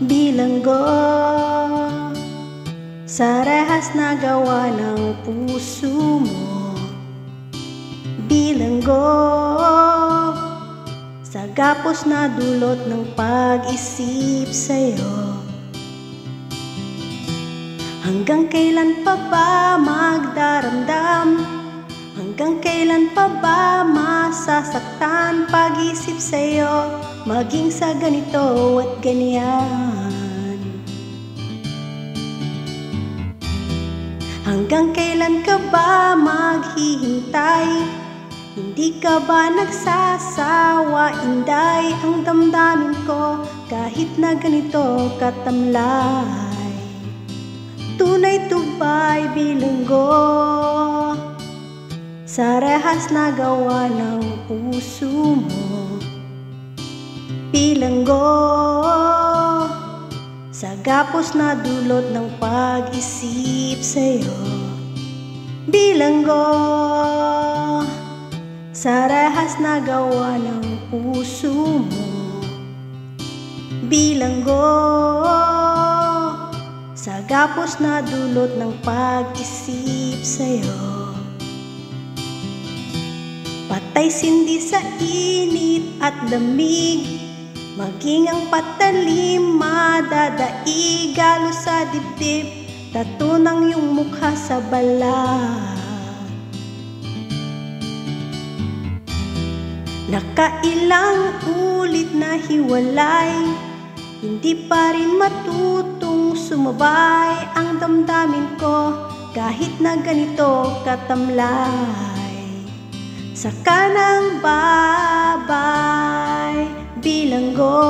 Bilanggo sa rehas na gawa ng puso mo. Bilanggo sa gapos na dulot ng pag-isip sa'yo. Hanggang kailan pa ba magdaramdam? Hanggang kailan pa ba masasaktan pag-isip sa'yo? Maging sa ganito at ganyan. Hanggang kailan ka ba maghihintay? Hindi ka ba nagsasawa? Inday ang damdamin ko kahit na ganito katamlay. Tunay tubay bilanggo sa rehas na gawa ng puso mo. Bilanggo sa gapos na dulot ng pag-isip sa'yo. Bilanggo sa rehas na gawa ng puso mo. Bilanggo sa gapos na dulot ng pag-isip sa'yo. Patay sindi sa init at lamig, maging ang patalim madadaig. Galo sa dibdib, tato ng iyong mukha sa balat. Nakailang ulit na hiwalay, hindi pa rin matutong sumabay ang damdamin ko kahit na ganito katamlay. Sa kanang babay, bilanggo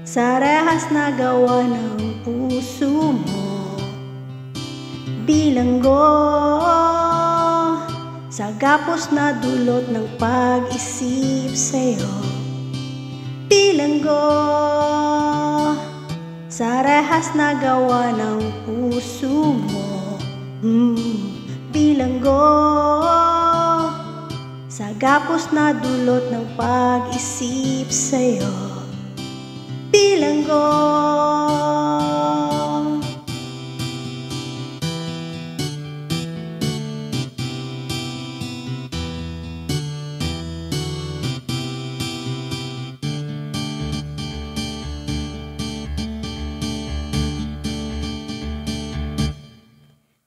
sa rehas na gawa ng puso mo. Bilanggo sa gapos na dulot ng pag-isip sa'yo. Bilanggo sa rehas na gawa ng puso mo. Bilanggo sa gapos na dulot ng pag-isip sa'yo. Bilanggo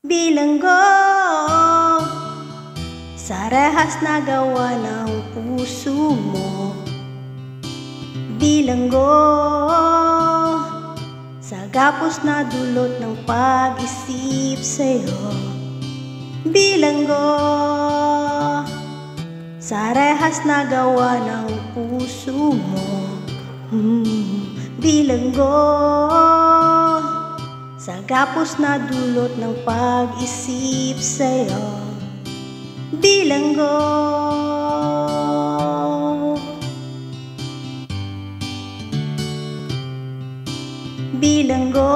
bilanggo sa rehas na gawa ng puso mo. Bilanggo sa gapos na dulot ng pag-isip sa'yo. Bilanggo sa rehas na gawa ng puso mo. Bilanggo sa gapos na dulot ng pag-isip sa'yo. Bilanggo bilanggo